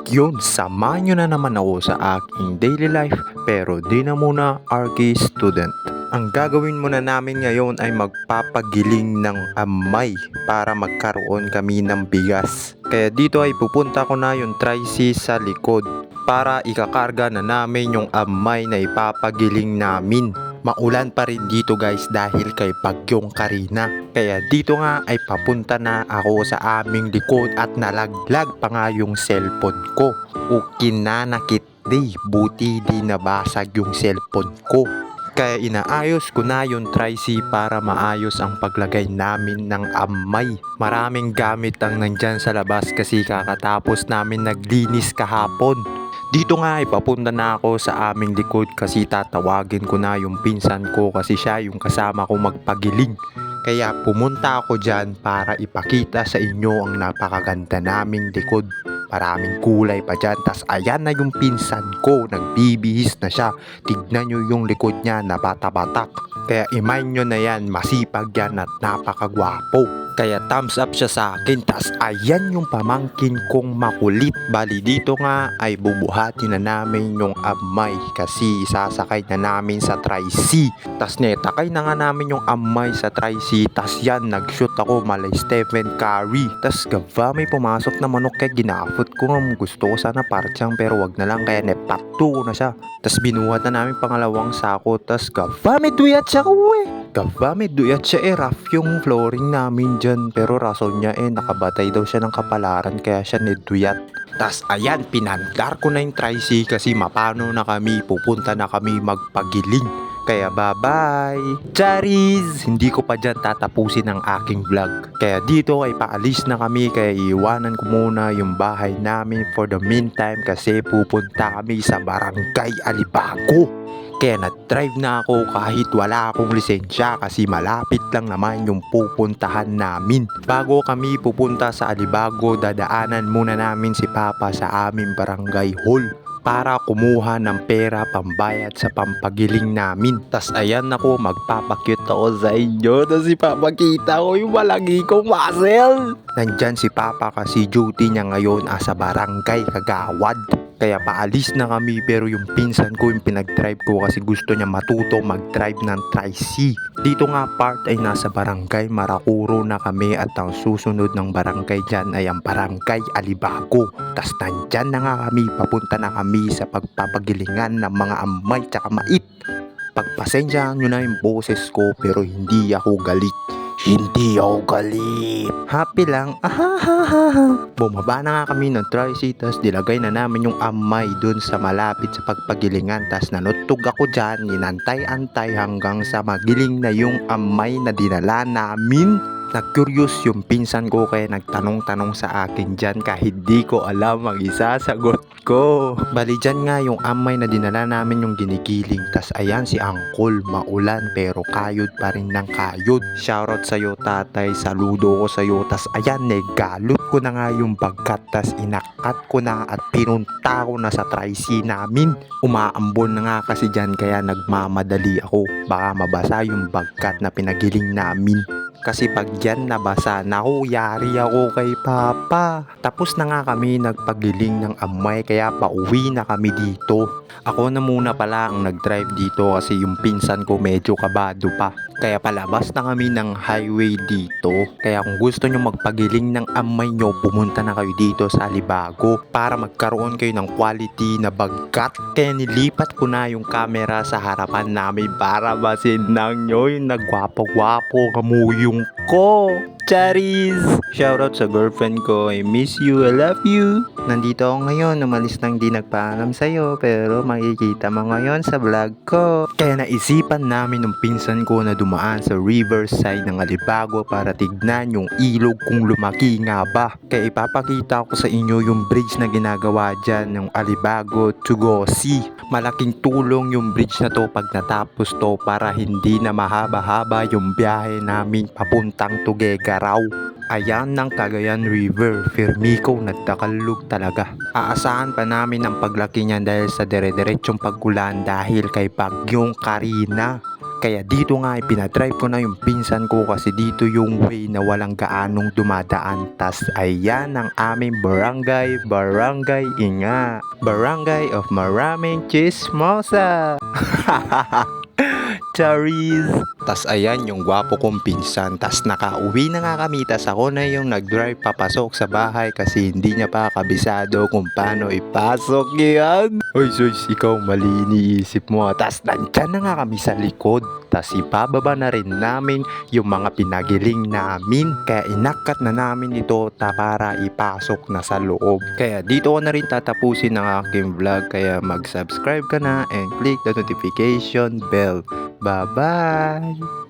Yun, samahan nyo na naman ako sa aking daily life pero di na muna RK student. Ang gagawin muna namin ngayon ay magpapagiling ng amay para magkaroon kami ng bigas. Kaya dito ay pupunta ko na yung tricy sa likod para ikakarga na namin yung amay na ipapagiling namin. Maulan pa rin dito guys dahil kay Bagyong Karina. Kaya dito nga ay papunta na ako sa aming likod at nalaglag pa nga yung cellphone ko. O kinanakit di, buti di nabasag yung cellphone ko. Kaya inaayos ko na yung tricy para maayos ang paglagay namin ng amay. Maraming gamit ang nandyan sa labas kasi kakatapos namin naglinis kahapon. Dito nga ay papunta na ako sa aming likod kasi tatawagin ko na yung pinsan ko kasi siya yung kasama ko magpagiling. Kaya pumunta ako dyan para ipakita sa inyo ang napakaganda naming likod. Maraming kulay pa dyan. Tas ayan na yung pinsan ko, nagbibihis na siya. Tignan nyo yung likod niya na bata-batak. Kaya imayin nyo na yan, masipag yan at napakagwapo. Kaya thumbs up siya sa akin. Tas ayan yung pamangkin kong makulit. Bali dito nga ay bubuhati na namin yung amay kasi isasakay na namin sa tricy. Tas netakay na nga namin yung amay sa tricy. Tas yan, nag-shoot ako malay Stephen Curry. Tas gava may pumasok na manok kaya ginafot ko nga. Gusto ko sana parchang pero wag na lang kaya nepakto ko na siya. Tas binuhat na namin pangalawang sako. Tas gava may duyat siya ko Gava may duyat siya rough yung flooring namin dyan. Pero rason niya nakabatay daw siya ng kapalaran kaya siya niduyat. Tas ayan, pinandar ko na yung tricy kasi mapano na kami, pupunta na kami magpagiling. Kaya bye-bye! Charis! Hindi ko pa dyan tatapusin ang aking vlog. Kaya dito ay paalis na kami kaya iiwanan ko muna yung bahay namin for the meantime kasi pupunta kami sa Barangay Alibago. Kaya nag-drive na ako kahit wala akong lisensya kasi malapit lang naman yung pupuntahan namin. Bago kami pupunta sa Alibago, dadaanan muna namin si Papa sa aming barangay hall para kumuha ng pera pambayad sa pampagiling namin. Tas ayan ako, magpapakyut ako sa inyo. Tas si Papa kita ko yung malagi kong muscle. Nandyan si Papa kasi duty niya ngayon sa barangay Kagawad. Kaya paalis na kami pero yung pinsan ko yung pinag-drive ko kasi gusto niya matuto mag-drive ng tricy. Dito nga part ay nasa barangay Marakuro na kami at ang susunod ng barangay dyan ay ang barangay Alibago. Tas nandyan na nga kami, papunta na kami sa pagpapagilingan ng mga amay tsaka mait. Pagpasensyahan nyo na yung boses ko pero hindi ako galit. Hindi ako galit. Happy lang. Ahahaha. Bumaba na nga kami ng tricy. Tas dilagay na namin yung amay dun sa malapit sa pagpagilingan. Tas nanutog ako dyan. Inantay-antay hanggang sa magiling na yung amay na dinala namin. Nag-curious yung pinsan ko kaya nagtanong-tanong sa akin dyan kahit di ko alam ang isasagot ko. Bali dyan nga yung amay na dinala namin yung ginigiling. Tas ayan si Uncle, maulan pero kayod pa rin ng kayod. Shoutout sa'yo tatay, saludo ko sa'yo. Tas ayan, galot ko na nga yung bagkat. Tas inakat ko na at pinunta ko na sa tricy namin. Umaambon na nga kasi dyan kaya nagmamadali ako. Baka mabasa yung bagkat na pinagiling namin. Kasi pag yan nabasa, naku, yari ako kay Papa. Tapos na nga kami nagpagiling ng amay kaya pauwi na kami dito. Ako na muna pala ang nag-drive dito kasi yung pinsan ko medyo kabado pa. Kaya palabas na kami ng highway dito. Kaya kung gusto nyo magpagiling ng amay nyo, pumunta na kayo dito sa Alibago para magkaroon kayo ng quality na bagkat. Kaya nilipat ko na yung camera sa harapan namin para masinang nyo yung nagwapo-gwapo kamuyong ko. Charis! Shoutout sa girlfriend ko, I miss you, I love you. Nandito ako ngayon, umalis nang di nagpaalam sa'yo pero makikita mo ngayon sa vlog ko. Kaya naisipan namin ng pinsan ko na dumaan sa riverside ng Alibago para tignan yung ilog kung lumaki nga ba. Kaya ipapakita ko sa inyo yung bridge na ginagawa dyan ng Alibago to Gosi. Malaking tulong yung bridge na to pag natapos to para hindi na mahaba-haba yung biyahe namin papuntang Tuguegarao. Ayan ng Cagayan River, Firmico, nagtakalog talaga. Aasahan pa namin ang paglaki niyan dahil sa dire-diretsong pag-ulan dahil kay Bagyong Karina. Kaya dito nga pinadrive ko na yung pinsan ko kasi dito yung way na walang gaanong dumadaan. Tas ayan ang aming barangay, Barangay Inga. Barangay of Maraming Chismosa. Charis! Tas ayan yung gwapo kong pinsan. Tas nakauwi na nga kami. Tas ako na yung nag-drive papasok sa bahay kasi hindi niya pa kabisado kung paano ipasok yan. Hoy sus, ikaw mali iniisip mo. Tas nandyan na nga kami sa likod. Tas ipababa na rin namin yung mga pinagiling namin. Kaya inakat na namin ito para ipasok na sa loob. Kaya dito ko na rin tatapusin ang aking vlog. Kaya mag-subscribe ka na and click the notification bell. Bye-bye!